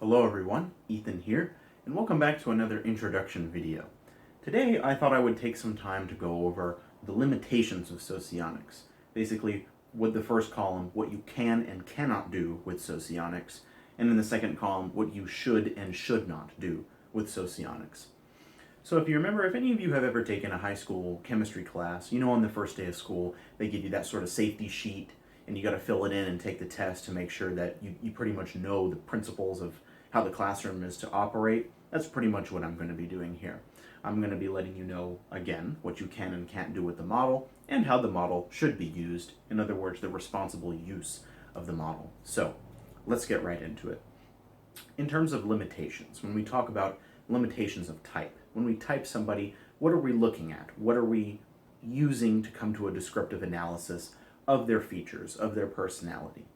Hello everyone, Ethan here, and welcome back to another introduction video. Today I thought I would take some time to go over the limitations of socionics. Basically, with the first column, what you can and cannot do with socionics, and in the second column, what you should and should not do with socionics. So if you remember, if any of you have ever taken a high school chemistry class, you know on the first day of school, they give you that sort of safety sheet, and you got to fill it in and take the test to make sure that you pretty much know the principles of how the classroom is to operate. That's pretty much what I'm going to be doing here. I'm going to be letting you know, again, what you can and can't do with the model, and how the model should be used. In other words, the responsible use of the model. So, let's get right into it. In terms of limitations, when we talk about limitations of type, when we type somebody, what are we looking at? What are we using to come to a descriptive analysis of their features, of their personality?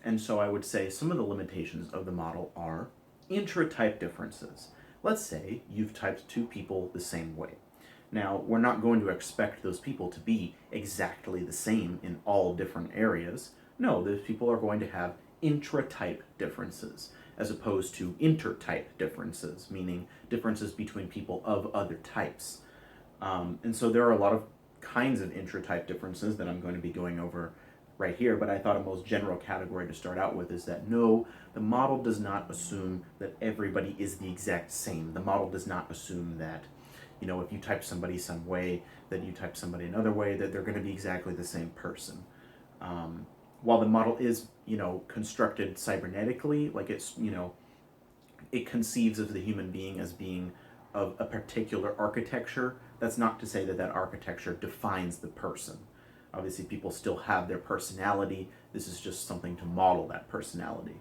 And so I would say some of the limitations of the model are intra-type differences. Let's say you've typed two people the same way. Now, we're not going to expect those people to be exactly the same in all different areas. No, those people are going to have intra-type differences, as opposed to intertype differences, meaning differences between people of other types. And so there are a lot of kinds of intra-type differences that I'm going to be going over right here, but I thought a most general category to start out with is that no, the model does not assume that everybody is the exact same. The model does not assume that, if you type somebody some way, that you type somebody another way, that they're going to be exactly the same person. While the model is, constructed cybernetically, like it conceives of the human being as being of a particular architecture, that's not to say that that architecture defines the person. Obviously, people still have their personality. This is just something to model that personality.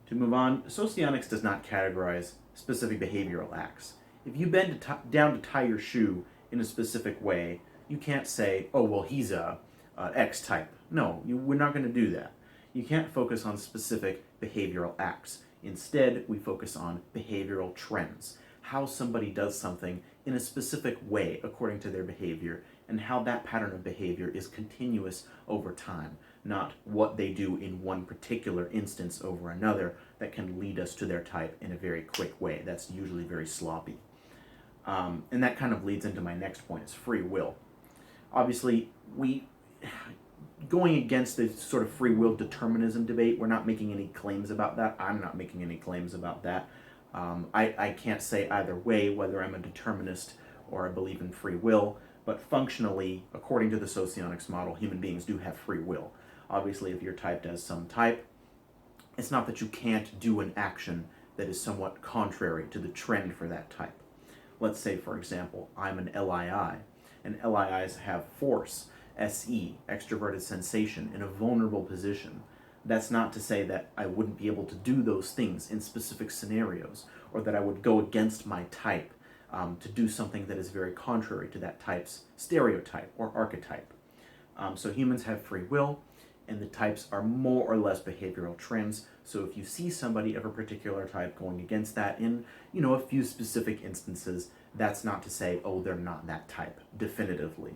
To move on, socionics does not categorize specific behavioral acts. If you bend down to tie your shoe in a specific way, you can't say, oh, well, he's a X type. No, we're not going to do that. You can't focus on specific behavioral acts. Instead, we focus on behavioral trends, how somebody does something in a specific way according to their behavior, and how that pattern of behavior is continuous over time, not what they do in one particular instance over another that can lead us to their type in a very quick way. That's usually very sloppy. And that kind of leads into my next point, is free will. Obviously, going against the sort of free will determinism debate, we're not making any claims about that. I'm not making any claims about that. I can't say either way whether I'm a determinist or I believe in free will, but functionally, according to the Socionics model, human beings do have free will. Obviously, if you're typed as some type, it's not that you can't do an action that is somewhat contrary to the trend for that type. Let's say, for example, I'm an LII, and LIIs have force, SE, extroverted sensation, in a vulnerable position. That's not to say that I wouldn't be able to do those things in specific scenarios, or that I would go against my type to do something that is very contrary to that type's stereotype or archetype. So humans have free will, and the types are more or less behavioral trends. So if you see somebody of a particular type going against that in, a few specific instances, that's not to say, oh, they're not that type, definitively.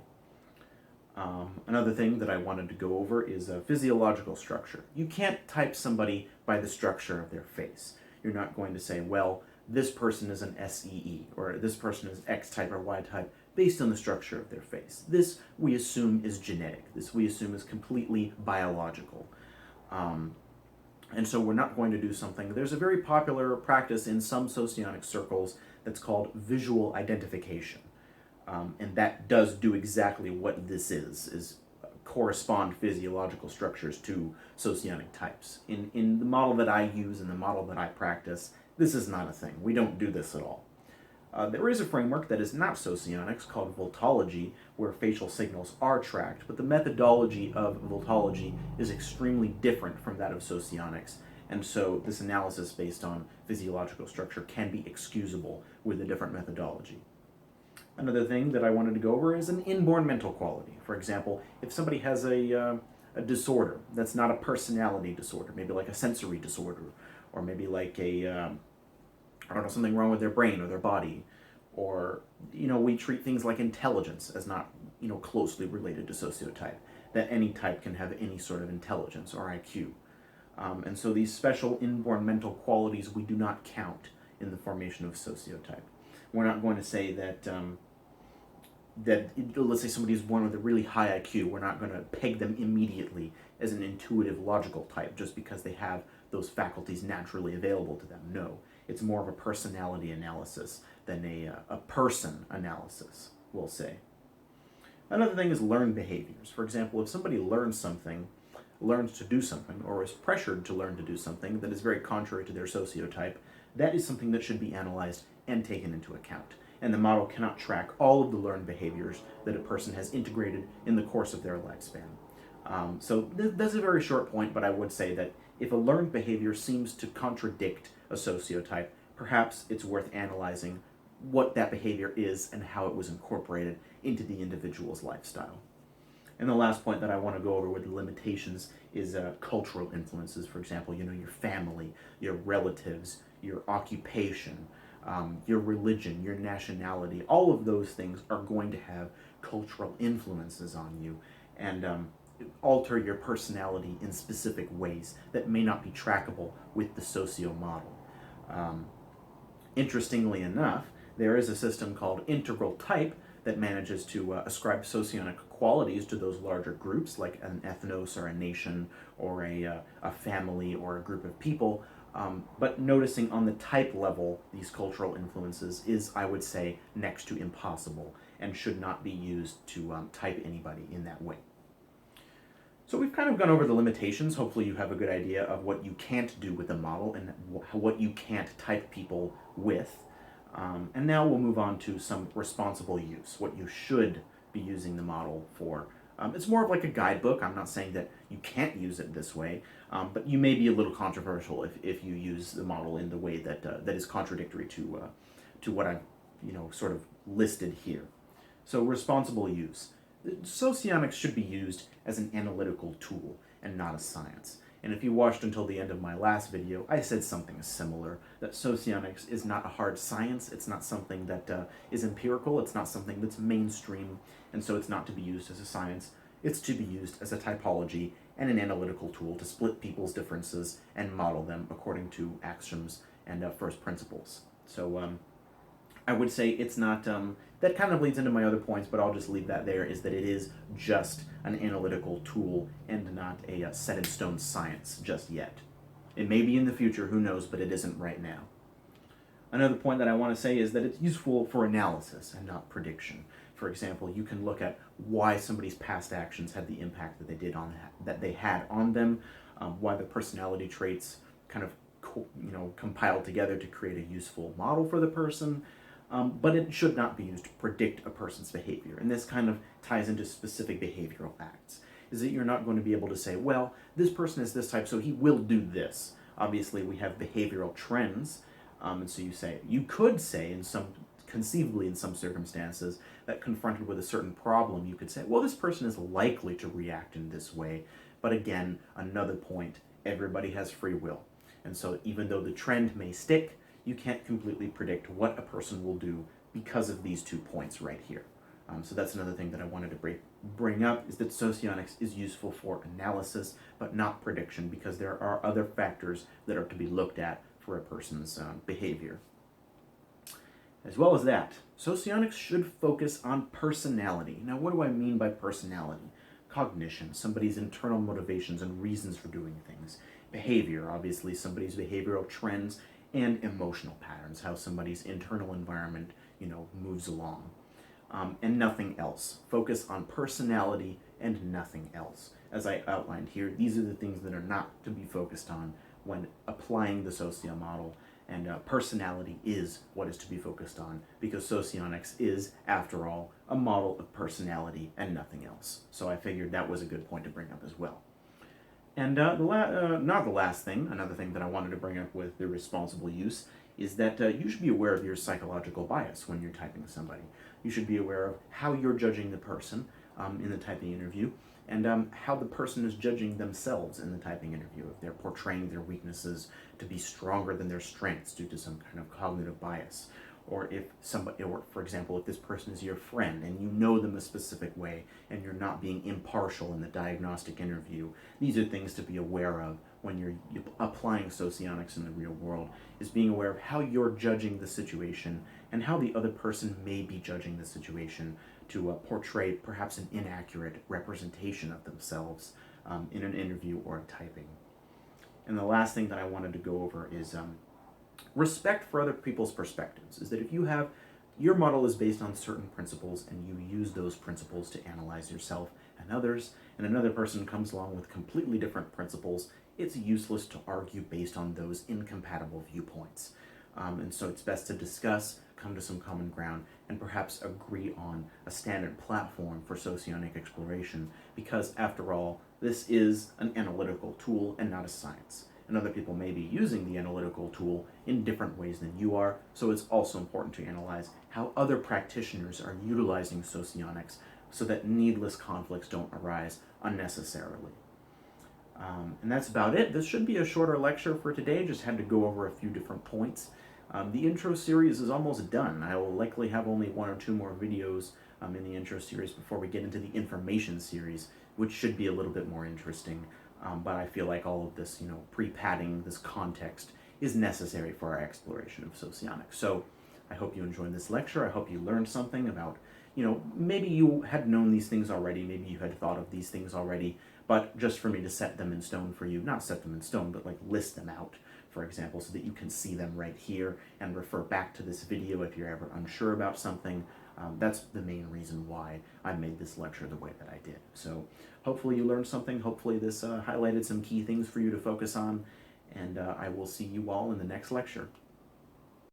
Another thing that I wanted to go over is physiological structure. You can't type somebody by the structure of their face. You're not going to say, well, this person is an SEE, or this person is X type or Y type, based on the structure of their face. This, we assume, is genetic. This, we assume, is completely biological. And so we're not going to do something. There's a very popular practice in some socionic circles that's called visual identification. And that does do exactly what this is correspond physiological structures to socionic types. In the model that I use and the model that I practice, this is not a thing. We don't do this at all. There is a framework that is not socionics called voltology, where facial signals are tracked, but the methodology of voltology is extremely different from that of socionics, and so this analysis based on physiological structure can be excusable with a different methodology. Another thing that I wanted to go over is an inborn mental quality. For example, if somebody has a disorder that's not a personality disorder, maybe like a sensory disorder, or maybe like something wrong with their brain or their body, or, we treat things like intelligence as not, closely related to sociotype, that any type can have any sort of intelligence or IQ. And so these special inborn mental qualities we do not count in the formation of sociotype. We're not going to say that let's say somebody is born with a really high IQ, we're not going to peg them immediately as an intuitive logical type just because they have those faculties naturally available to them. No, it's more of a personality analysis than a person analysis, we'll say. Another thing is learned behaviors. For example, if somebody learns to do something, or is pressured to learn to do something that is very contrary to their sociotype, that is something that should be analyzed and taken into account. And the model cannot track all of the learned behaviors that a person has integrated in the course of their lifespan. So that's a very short point, but I would say that if a learned behavior seems to contradict a sociotype, perhaps it's worth analyzing what that behavior is and how it was incorporated into the individual's lifestyle. And the last point that I want to go over with the limitations is cultural influences. For example, your family, your relatives, your occupation, your religion, your nationality. All of those things are going to have cultural influences on you and alter your personality in specific ways that may not be trackable with the socio model. Interestingly enough, there is a system called integral type that manages to ascribe socionic qualities to those larger groups, like an ethnos or a nation or a family or a group of people. But noticing on the type level these cultural influences is, I would say, next to impossible and should not be used to type anybody in that way. So we've kind of gone over the limitations. Hopefully you have a good idea of what you can't do with a model and what you can't type people with. And now we'll move on to some responsible use, what you should be using the model for. It's more of like a guidebook. I'm not saying that you can't use it this way, but you may be a little controversial if you use the model in the way that is contradictory to what I've sort of listed here. So responsible use. Socionics should be used as an analytical tool and not a science. And if you watched until the end of my last video, I said something similar, that socionics is not a hard science, it's not something that is empirical, it's not something that's mainstream, and so it's not to be used as a science, it's to be used as a typology and an analytical tool to split people's differences and model them according to axioms and first principles. So I would say it's not, that kind of leads into my other points, but I'll just leave that there, is that it is just an analytical tool and not a set-in-stone science just yet. It may be in the future, who knows, but it isn't right now. Another point that I want to say is that it's useful for analysis and not prediction. For example, you can look at why somebody's past actions had the impact that they had on them, why the personality traits kind of compiled together to create a useful model for the person. But it should not be used to predict a person's behavior. And this kind of ties into specific behavioral acts, is that you're not going to be able to say, well, this person is this type, so he will do this. Obviously, we have behavioral trends, and so you could say, conceivably in some circumstances, that confronted with a certain problem, you could say, well, this person is likely to react in this way. But again, another point, everybody has free will. And so even though the trend may stick, you can't completely predict what a person will do because of these 2 points right here. So that's another thing that I wanted to bring up, is that socionics is useful for analysis, but not prediction, because there are other factors that are to be looked at for a person's behavior. As well as that, socionics should focus on personality. Now, what do I mean by personality? Cognition, somebody's internal motivations and reasons for doing things. Behavior, obviously somebody's behavioral trends, and emotional patterns, how somebody's internal environment, moves along. And nothing else. Focus on personality and nothing else. As I outlined here, these are the things that are not to be focused on when applying the socio model, and personality is what is to be focused on, because socionics is, after all, a model of personality and nothing else. So I figured that was a good point to bring up as well. And not the last thing, another thing that I wanted to bring up with the responsible use is that you should be aware of your psychological bias when you're typing somebody. You should be aware of how you're judging the person in the typing interview, and how the person is judging themselves in the typing interview. If they're portraying their weaknesses to be stronger than their strengths due to some kind of cognitive bias, or for example, if this person is your friend and you know them a specific way and you're not being impartial in the diagnostic interview. These are things to be aware of when you're applying socionics in the real world, is being aware of how you're judging the situation and how the other person may be judging the situation to portray perhaps an inaccurate representation of themselves in an interview or typing. And the last thing that I wanted to go over is respect for other people's perspectives. Is that if you have your model is based on certain principles and you use those principles to analyze yourself and others, and another person comes along with completely different principles, it's useless to argue based on those incompatible viewpoints. And so it's best to discuss, come to some common ground, and perhaps agree on a standard platform for socionic exploration, because after all, this is an analytical tool and not a science. And other people may be using the analytical tool in different ways than you are, so it's also important to analyze how other practitioners are utilizing socionics so that needless conflicts don't arise unnecessarily. And that's about it. This should be a shorter lecture for today, just had to go over a few different points. The intro series is almost done. I will likely have only 1 or 2 more videos in the intro series before we get into the information series, which should be a little bit more interesting. But I feel like all of this, pre-padding, this context, is necessary for our exploration of socionics. So I hope you enjoyed this lecture. I hope you learned something about, maybe you had known these things already, maybe you had thought of these things already, but just for me to set them in stone for you, not set them in stone, but like list them out, for example, so that you can see them right here and refer back to this video if you're ever unsure about something. That's the main reason why I made this lecture the way that I did. So hopefully you learned something. Hopefully this highlighted some key things for you to focus on, and I will see you all in the next lecture.